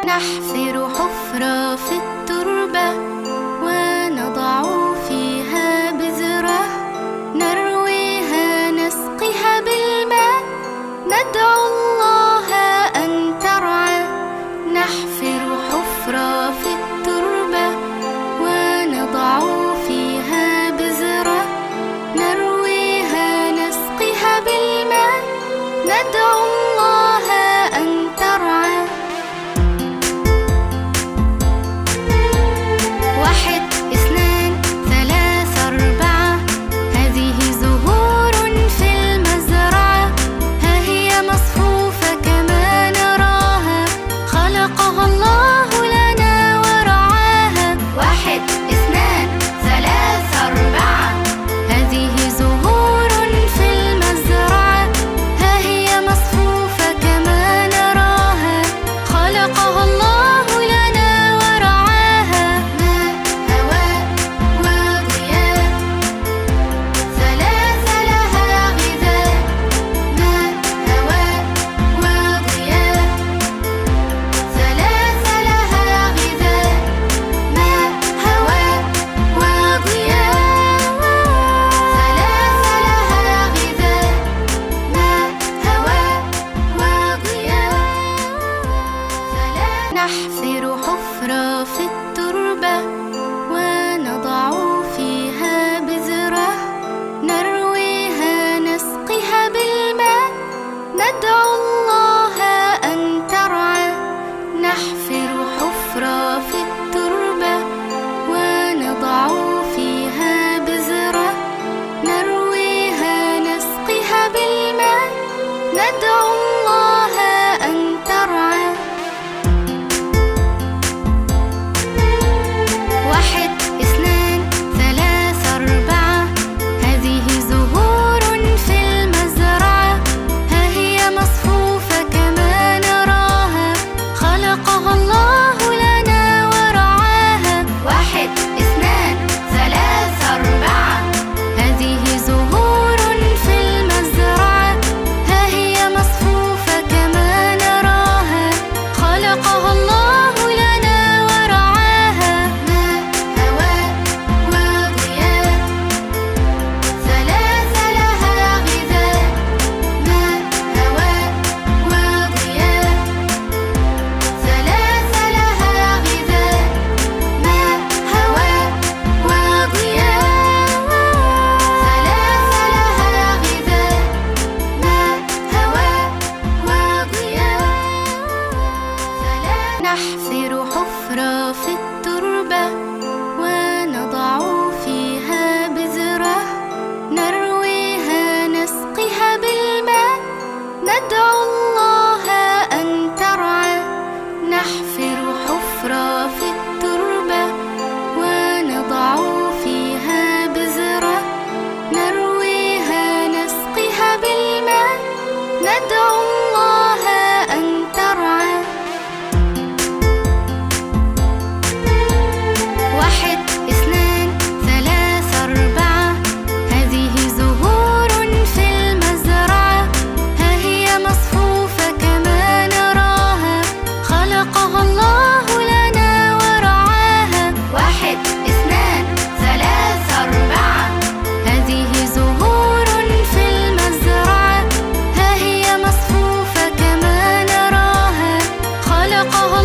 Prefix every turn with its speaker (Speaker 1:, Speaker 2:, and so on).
Speaker 1: نحفر حفرة في التربة ونضع فيها بذرة، نرويها نسقيها بالماء، ندعو الله أن ترعى. نحفر حفرة في التربة ونضع فيها بذرة، نرويها نسقيها بالماء، ندعو الله أن ترعى. 1 2 3 4 هذه زهور في المزرعة، ها هي مصفوفة كما نراها، خلقها الله لنا ورعاها. 1 2 3 4 هذه زهور في المزرعة، ها هي مصفوفة كما نراها، خلقها الله لنا ورعاها. ماء هواء وضياء، 3 لها غذاء. ماء هواء وضياء، 3 لها غذاء. ماء هواء وضياء، 3 لها غذاء. ماء هواء وضياء. نحفر حفرة في التربة ونضع فيها بذرة، نرويها نسقيها بالماء، ندعو الله أن ترعى. نحفر حفرة في التربة ونضع فيها بذرة، نرويها نسقيها بالماء، ندعو الله أن ترعى. 1 2 3 4 هذه زهور في المزرعة، ها هي مصفوفة كما نراها، خلقها الله لنا ورعاها. 1 2 3 4 هذه زهور في المزرعة، ها هي مصفوفة كما نراها، خلقها الله لنا ورعاها. ماء هواء وضياء، 3 لها غذاء. ماء هواء وضياء، 3 لها غذاء. ماء هواء وضياء، 3 لها غذاء. ماء هواء وضياء. نحفر حفرة في التربة ونضع فيها بذرة، نرويها نسقيها بالماء، ندعو الله أن ترعى. نحفر حفرة في التربة ونضع فيها بذرة، نرويها نسقيها بالماء، ندعو الله أن ترعى. 1 2 3 4 هذه زهور في المزرعة، ها هي مصفوفة كما نراها، خلقها الله لنا ورعاها. 1 2 3 4 هذه زهور في المزرعة، ها هي مصفوفة كما نراها، خلقها